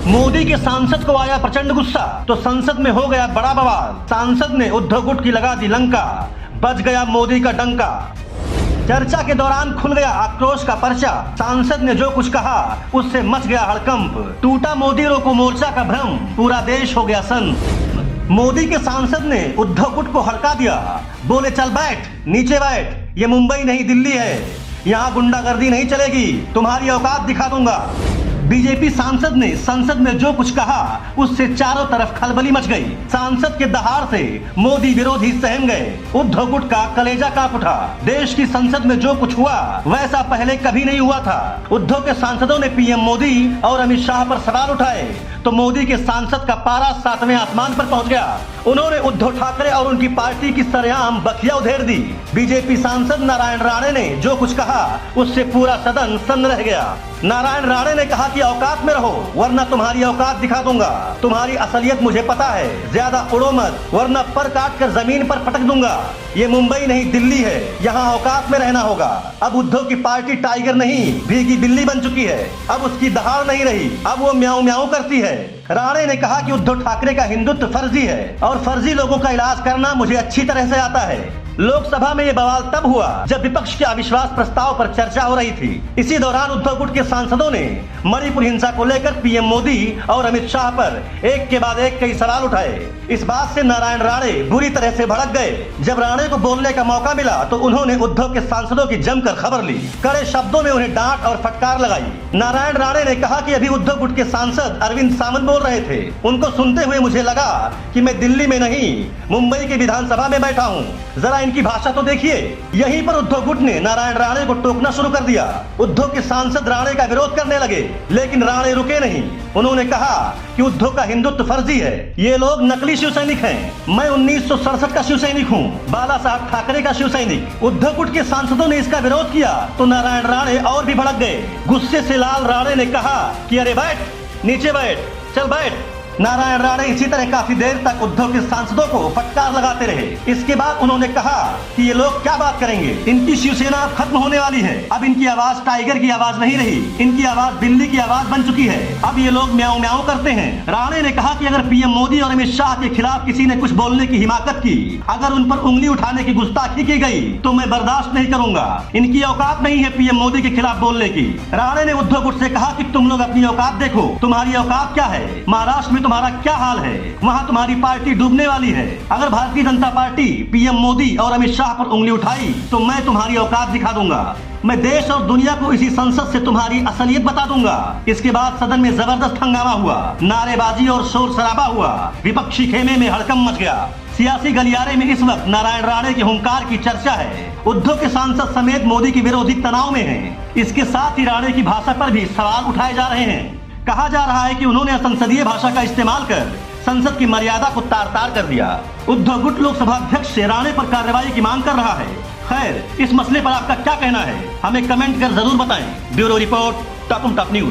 मोदी के सांसद को आया प्रचंड गुस्सा तो संसद में हो गया बड़ा बवाल। सांसद ने उद्धव गुट की लगा दी लंका, बच गया मोदी का डंका। चर्चा के दौरान खुल गया आक्रोश का पर्चा। सांसद ने जो कुछ कहा उससे मच गया हड़कंप। टूटा मोदी रोको मोर्चा का भ्रम, पूरा देश हो गया सन्न। मोदी के सांसद ने उद्धव गुट को हड़का दिया, बोले चल बैठ नीचे बैठ, ये मुंबई नहीं दिल्ली है, यहाँ गुंडागर्दी नहीं चलेगी, तुम्हारी औकात दिखा दूंगा। बीजेपी सांसद ने संसद में जो कुछ कहा उससे चारों तरफ खलबली मच गई। सांसद के दहाड़ से मोदी विरोधी सहम गए। उद्धव गुट का कलेजा कांप उठा। देश की संसद में जो कुछ हुआ वैसा पहले कभी नहीं हुआ था। उद्धव के सांसदों ने पीएम मोदी और अमित शाह पर सवाल उठाए तो मोदी के सांसद का पारा 7वें आसमान पर पहुंच गया। उन्होंने उद्धव ठाकरे और उनकी पार्टी की सरेआम बखिया उधेड़ दी। बीजेपी सांसद नारायण राणे ने जो कुछ कहा उससे पूरा सदन सन्न रह गया। नारायण राणे ने कहा कि औकात में रहो वरना तुम्हारी औकात दिखा दूंगा। तुम्हारी असलियत मुझे पता है, ज्यादा उड़ो मत वरना पर काट कर जमीन पर पटक दूंगा। ये मुंबई नहीं दिल्ली है, यहाँ औकात में रहना होगा। अब उद्धव की पार्टी टाइगर नहीं भीगी बिल्ली बन चुकी है। अब उसकी दहाड़ नहीं रही, अब वो म्याऊं म्याऊं करती है। राणे ने कहा कि उद्धव ठाकरे का हिंदुत्व फर्जी है और फर्जी लोगों का इलाज करना मुझे अच्छी तरह से आता है। लोकसभा में ये बवाल तब हुआ जब विपक्ष के अविश्वास प्रस्ताव पर चर्चा हो रही थी। इसी दौरान उद्धव गुट के सांसदों ने मणिपुर हिंसा को लेकर पीएम मोदी और अमित शाह पर एक के बाद एक कई सवाल उठाए। इस बात से नारायण राणे बुरी तरह से भड़क गए। जब राणे को बोलने का मौका मिला तो उन्होंने उद्धव के सांसदों की जमकर खबर ली। कड़े शब्दों में उन्हें डांट और फटकार लगाई। नारायण राणे ने कहा कि अभी उद्धव गुट के सांसद अरविंद सावंत बोल रहे थे। उनको सुनते हुए मुझे लगा कि मैं दिल्ली में नहीं मुंबई के विधानसभा में बैठा हूँ। जरा इनकी भाषा तो देखिए। यहीं पर उद्धव गुट ने नारायण राणे को टोकना शुरू कर दिया। उद्धव के सांसद राणे का विरोध करने लगे लेकिन राणे रुके नहीं। उन्होंने कहा कि उद्धव का हिंदुत्व फर्जी है, ये लोग नकली शिव सैनिक हैं। मैं 1967 का शिव सैनिक हूँ, बाला साहब ठाकरे का शिव सैनिक। उद्धव गुट के सांसदों ने इसका विरोध किया तो नारायण राणे और भी भड़क गए। गुस्से से लाल राणे ने कहा कि अरे बैठ नीचे बैठ, चल बैठ। नारायण राणे इसी तरह काफी देर तक उद्धव के सांसदों को फटकार लगाते रहे। इसके बाद उन्होंने कहा कि ये लोग क्या बात करेंगे, इनकी शिवसेना अब खत्म होने वाली है। अब इनकी आवाज टाइगर की आवाज नहीं रही, इनकी आवाज बिल्ली की आवाज बन चुकी है। अब ये लोग म्याऊं म्याऊं करते हैं। राणे ने कहा कि अगर पीएम मोदी और अमित शाह के खिलाफ किसी ने कुछ बोलने की हिमाकत की, अगर उन पर उंगली उठाने की गुस्ताखी की गई तो मैं बर्दाश्त नहीं करूंगा। इनकी औकात नहीं है पीएम मोदी के खिलाफ बोलने की। राणे ने उद्धव गुट से कहा कि तुम लोग अपनी औकात देखो, तुम्हारी औकात क्या है। महाराष्ट्र में तुम्हारा क्या हाल है, वहाँ तुम्हारी पार्टी डूबने वाली है। अगर भारतीय जनता पार्टी पीएम मोदी और अमित शाह पर उंगली उठाई तो मैं तुम्हारी औकात दिखा दूंगा। मैं देश और दुनिया को इसी संसद से तुम्हारी असलियत बता दूंगा। इसके बाद सदन में जबरदस्त हंगामा हुआ, नारेबाजी और शोर शराबा हुआ। विपक्षी खेमे में हड़कंप मच गया। सियासी गलियारे में इस वक्त नारायण राणे के हुंकार की चर्चा है। उद्धव के सांसद समेत मोदी की विरोधी तनाव में हैं। इसके साथ ही राणे की भाषा पर भी सवाल उठाए जा रहे हैं। कहा जा रहा है कि उन्होंने असंसदीय भाषा का इस्तेमाल कर संसद की मर्यादा को तार तार कर दिया। उद्धव गुट लोकसभा अध्यक्ष से राणे पर कार्रवाई की मांग कर रहा है। खैर, इस मसले पर आपका क्या कहना है, हमें कमेंट कर जरूर बताएं। Bureau report, top news.